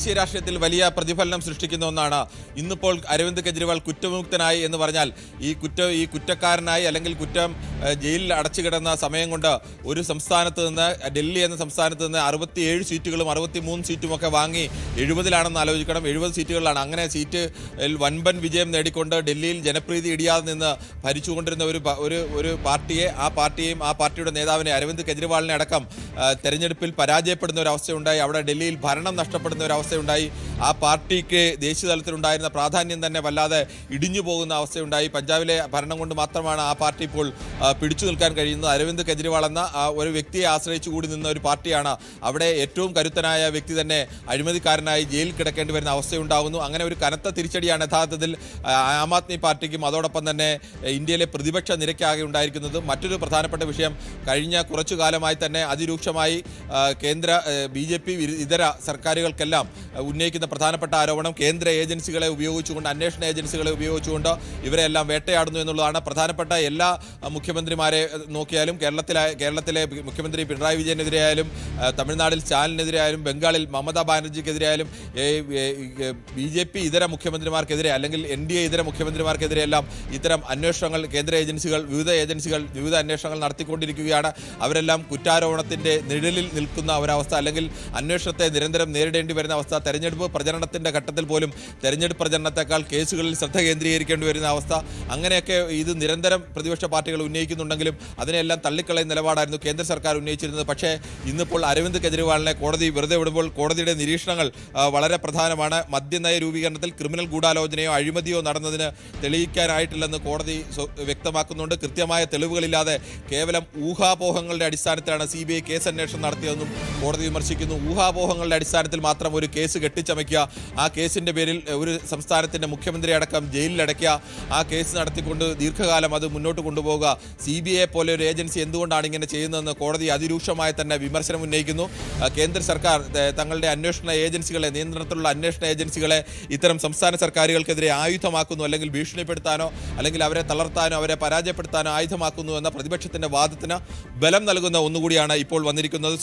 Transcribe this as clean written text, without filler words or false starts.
ദേശീയ രാഷ്ട്രീയത്തിൽ വലിയ പ്രതിഫലനം സൃഷ്ടിക്കുന്ന ഒന്നാണ്. ഇന്നിപ്പോൾ അരവിന്ദ് കെജ്രിവാൾ കുറ്റവിമുക്തനായി എന്ന് പറഞ്ഞാൽ ഈ കുറ്റക്കാരനായി അല്ലെങ്കിൽ ജയിലിൽ അടച്ചു കിടന്ന സമയം കൊണ്ട് ഒരു സംസ്ഥാനത്ത് നിന്ന്, ഡൽഹി എന്ന സംസ്ഥാനത്ത് നിന്ന് 67 സീറ്റുകളും 63 സീറ്റുമൊക്കെ വാങ്ങി 70-ലാണെന്ന് ആലോചിക്കണം. 70 സീറ്റുകളിലാണ്. അങ്ങനെ സീറ്റിൽ വൻപൻ വിജയം നേടിക്കൊണ്ട് ഡൽഹിയിൽ ജനപ്രീതി ഇടിയാതെ നിന്ന് ഭരിച്ചുകൊണ്ടിരുന്ന ഒരു പാർട്ടിയെയും ആ പാർട്ടിയുടെ നേതാവിനെ അരവിന്ദ് കെജ്രിവാളിനെ അടക്കം തെരഞ്ഞെടുപ്പിൽ പരാജയപ്പെടുന്ന ഒരു അവസ്ഥയുണ്ടായി. അവിടെ ഡൽഹിയിൽ ഭരണം നഷ്ടപ്പെടുന്ന ഒരു അവസ്ഥയുണ്ടായി. ആ പാർട്ടിക്ക് ദേശീയ തലത്തിലുണ്ടായിരുന്ന പ്രാധാന്യം തന്നെ വല്ലാതെ ഇടിഞ്ഞു പോകുന്ന അവസ്ഥയുണ്ടായി. പഞ്ചാബിലെ ഭരണം കൊണ്ട് മാത്രമാണ് ആ പാർട്ടി ഇപ്പോൾ പിടിച്ചു നിൽക്കാൻ കഴിയുന്നത്. അരവിന്ദ് കെജ്രിവാൾ എന്ന ഒരു വ്യക്തിയെ ആശ്രയിച്ചു കൂടി നിന്ന ഒരു പാർട്ടിയാണ്. അവിടെ ഏറ്റവും കരുത്തനായ വ്യക്തി തന്നെ അഴിമതിക്കാരനായി ജയിലിൽ കിടക്കേണ്ടി വരുന്ന അവസ്ഥയുണ്ടാകുന്നു. അങ്ങനെ ഒരു കനത്ത തിരിച്ചടിയാണ് യഥാർത്ഥത്തിൽ ആം ആദ്മി പാർട്ടിക്കും അതോടൊപ്പം തന്നെ ഇന്ത്യയിലെ പ്രതിപക്ഷ നിരക്കാകെ ഉണ്ടായിരിക്കുന്നത്. മറ്റൊരു പ്രധാനപ്പെട്ട വിഷയം, കഴിഞ്ഞ കുറച്ചു കാലമായി തന്നെ അതിരൂക്ഷമായി കേന്ദ്ര BJP ഇതര സർക്കാരുകൾക്കെല്ലാം ഉന്നയിക്കുന്ന പ്രധാനപ്പെട്ട ആരോപണം കേന്ദ്ര ഏജൻസികളെ ഉപയോഗിച്ചുകൊണ്ട്, അന്വേഷണ ഏജൻസികളെ ഉപയോഗിച്ചുകൊണ്ട് ഇവരെല്ലാം വേട്ടയാടുന്നു എന്നുള്ളതാണ്. പ്രധാനപ്പെട്ട എല്ലാ മുഖ്യമന്ത്രിമാരെ നോക്കിയാലും, കേരളത്തിലെ മുഖ്യമന്ത്രി പിണറായി വിജയനെതിരെയായാലും, തമിഴ്നാട്ടിൽ സ്റ്റാലിനെതിരെയായാലും, ബംഗാളിൽ മമതാ ബാനർജിക്കെതിരെയായാലും, BJP ഇതര മുഖ്യമന്ത്രിമാർക്കെതിരെ അല്ലെങ്കിൽ NDA ഇതര മുഖ്യമന്ത്രിമാർക്കെതിരെയെല്ലാം ഇത്തരം അന്വേഷണങ്ങൾ വിവിധ അന്വേഷണങ്ങൾ നടത്തിക്കൊണ്ടിരിക്കുകയാണ്. അവരെല്ലാം കുറ്റാരോപണത്തിൻ്റെ നിഴലിൽ നിൽക്കുന്ന ഒരവസ്ഥ, അല്ലെങ്കിൽ അന്വേഷണത്തെ നിരന്തരം നേരിടേണ്ടി വരുന്ന അവസ്ഥ. തെരഞ്ഞെടുപ്പ് പ്രചരണത്തിൻ്റെ ഘട്ടത്തിൽ പോലും തെരഞ്ഞെടുപ്പ് പ്രചരണത്തെക്കാൾ കേസുകളിൽ ശ്രദ്ധ കേന്ദ്രീകരിക്കേണ്ടി വരുന്ന അവസ്ഥ. അങ്ങനെയൊക്കെ ഇത് നിരന്തരം പ്രതിപക്ഷ പാർട്ടികൾ ഉന്നയിക്കുന്നുണ്ടെങ്കിലും അതിനെല്ലാം തള്ളിക്കളയുന്ന നിലപാടായിരുന്നു കേന്ദ്ര സർക്കാർ ഉന്നയിച്ചിരുന്നത്. പക്ഷേ ഇന്നിപ്പോൾ അരവിന്ദ് കെജ്രിവാളിനെ കോടതി വെറുതെ വിടുമ്പോൾ കോടതിയുടെ നിരീക്ഷണങ്ങൾ വളരെ പ്രധാനമാണ്. മദ്യനയ രൂപീകരണത്തിൽ ക്രിമിനൽ ഗൂഢാലോചനയോ അഴിമതിയോ നടന്നതിന് തെളിയിക്കാനായിട്ടില്ലെന്ന് കോടതി വ്യക്തമാക്കുന്നുണ്ട്. കൃത്യമായ തെളിവുകളില്ലാതെ കേവലം ഊഹാപോഹങ്ങളുടെ അടിസ്ഥാനത്തിലാണ് CBI കേസ് അന്വേഷണം നടത്തിയതെന്നും കോടതി വിമർശിക്കുന്നു. ഊഹാപോഹങ്ങളുടെ അടിസ്ഥാനത്തിൽ മാത്രം ഒരു കേസ് കെട്ടിച്ചമയ്ക്കുക, ആ കേസിൻ്റെ പേരിൽ ഒരു സംസ്ഥാനത്തിൻ്റെ മുഖ്യമന്ത്രി അടക്കം ജയിലിലടയ്ക്കുക, ആ കേസ് നടത്തിക്കൊണ്ട് ദീർഘകാലം അത് മുന്നോട്ട് കൊണ്ടുപോവുക. CBI പോലെ ഒരു ഏജൻസി എന്തുകൊണ്ടാണ് ഇങ്ങനെ ചെയ്യുന്നതെന്ന് കോടതി അതിരൂക്ഷമായി തന്നെ വിമർശനം ഉന്നയിക്കുന്നു. കേന്ദ്ര സർക്കാർ തങ്ങളുടെ നിയന്ത്രണത്തിലുള്ള അന്വേഷണ ഏജൻസികളെ ഇത്തരം സംസ്ഥാന സർക്കാരുകൾക്കെതിരെ ആയുധമാക്കുന്നു, അല്ലെങ്കിൽ ഭീഷണിപ്പെടുത്താനോ അല്ലെങ്കിൽ അവരെ തളർത്താനോ അവരെ പരാജയപ്പെടുത്താനോ ആയുധമാക്കുന്നു എന്ന പ്രതിപക്ഷത്തിൻ്റെ വാദത്തിന് ബലം നൽകുന്ന ഒന്നുകൂടിയാണ് ഇപ്പോൾ വന്നിരിക്കുന്നത്.